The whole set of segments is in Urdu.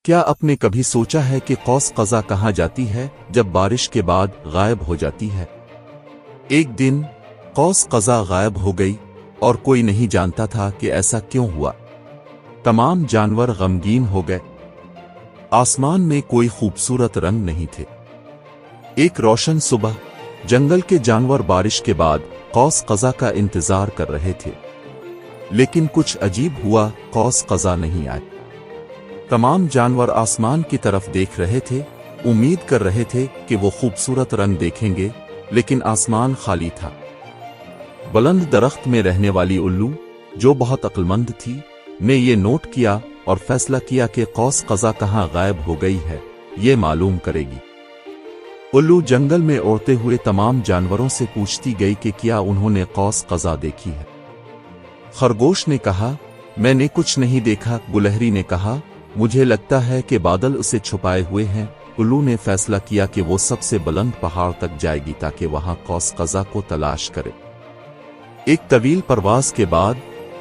کیا آپ نے کبھی سوچا ہے کہ قوس قزح کہاں جاتی ہے جب بارش کے بعد غائب ہو جاتی ہے؟ ایک دن قوس قزح غائب ہو گئی اور کوئی نہیں جانتا تھا کہ ایسا کیوں ہوا۔ تمام جانور غمگین ہو گئے۔ آسمان میں کوئی خوبصورت رنگ نہیں تھے۔ ایک روشن صبح جنگل کے جانور بارش کے بعد قوس قزح کا انتظار کر رہے تھے، لیکن کچھ عجیب ہوا، قوس قزح نہیں آئی۔ تمام جانور آسمان کی طرف دیکھ رہے تھے، امید کر رہے تھے کہ وہ خوبصورت رنگ دیکھیں گے، لیکن آسمان خالی تھا۔ بلند درخت میں رہنے والی الو، جو بہت عقل مند تھی، نے یہ نوٹ کیا اور فیصلہ کیا کہ قوس قزح کہاں غائب ہو گئی ہے، یہ معلوم کرے گی۔ الو جنگل میں اڑتے ہوئے تمام جانوروں سے پوچھتی گئی کہ کیا انہوں نے قوس قزح دیکھی ہے۔ خرگوش نے کہا، میں نے کچھ نہیں دیکھا۔ گلہری نے کہا، مجھے لگتا ہے کہ بادل اسے چھپائے ہوئے ہیں۔ الو نے فیصلہ کیا کہ وہ سب سے بلند پہاڑ تک جائے گی تاکہ وہاں قوس قزح کو تلاش کرے۔ ایک طویل پرواز کے بعد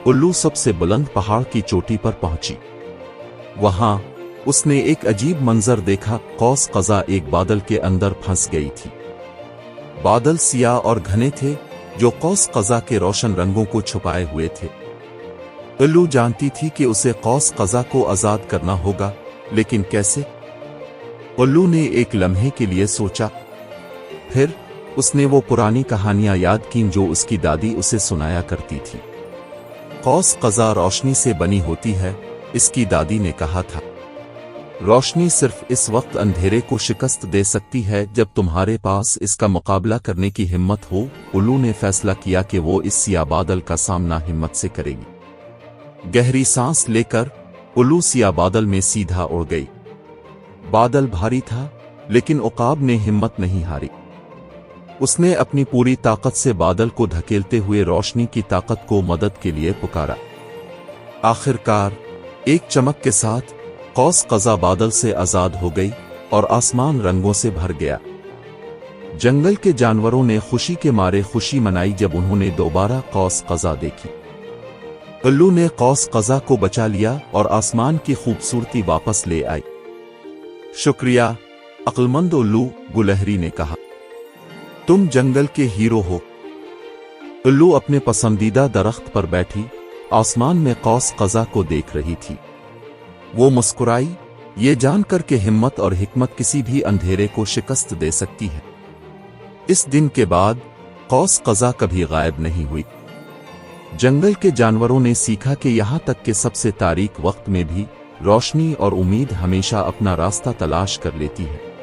الو سب سے بلند پہاڑ کی چوٹی پر پہنچی۔ وہاں اس نے ایک عجیب منظر دیکھا۔ قوس قزح ایک بادل کے اندر پھنس گئی تھی۔ بادل سیاہ اور گھنے تھے، جو قوس قزح کے روشن رنگوں کو چھپائے ہوئے تھے۔ الو جانتی تھی کہ اسے قوس قزح کو آزاد کرنا ہوگا، لیکن کیسے؟ الو نے ایک لمحے کے لیے سوچا، پھر اس نے وہ پرانی کہانیاں یاد کیں جو اس کی دادی اسے سنایا کرتی تھی۔ قوس قزح روشنی سے بنی ہوتی ہے، اس کی دادی نے کہا تھا۔ روشنی صرف اس وقت اندھیرے کو شکست دے سکتی ہے جب تمہارے پاس اس کا مقابلہ کرنے کی ہمت ہو۔ الو نے فیصلہ کیا کہ وہ اس سیاہ بادل کا سامنا ہمت سے کرے گی۔ گہری سانس لے کر الو سیاہ بادل میں سیدھا اڑ گئی۔ بادل بھاری تھا، لیکن عقاب نے ہمت نہیں ہاری۔ اس نے اپنی پوری طاقت سے بادل کو دھکیلتے ہوئے روشنی کی طاقت کو مدد کے لیے پکارا۔ آخر کار ایک چمک کے ساتھ قوس قزح بادل سے آزاد ہو گئی اور آسمان رنگوں سے بھر گیا۔ جنگل کے جانوروں نے خوشی کے مارے خوشی منائی جب انہوں نے دوبارہ قوس قزح دیکھی۔ الو نے قوس قزح کو بچا لیا اور آسمان کی خوبصورتی واپس لے آئی۔ شکریہ عقل مند الو، گلہری نے کہا، تم جنگل کے ہیرو ہو۔ الو اپنے پسندیدہ درخت پر بیٹھی آسمان میں قوس قزح کو دیکھ رہی تھی۔ وہ مسکرائی، یہ جان کر کہ ہمت اور حکمت کسی بھی اندھیرے کو شکست دے سکتی ہے۔ اس دن کے بعد قوس قزح کبھی غائب نہیں ہوئی۔ جنگل کے جانوروں نے سیکھا کہ یہاں تک کہ سب سے تاریک وقت میں بھی روشنی اور امید ہمیشہ اپنا راستہ تلاش کر لیتی ہے۔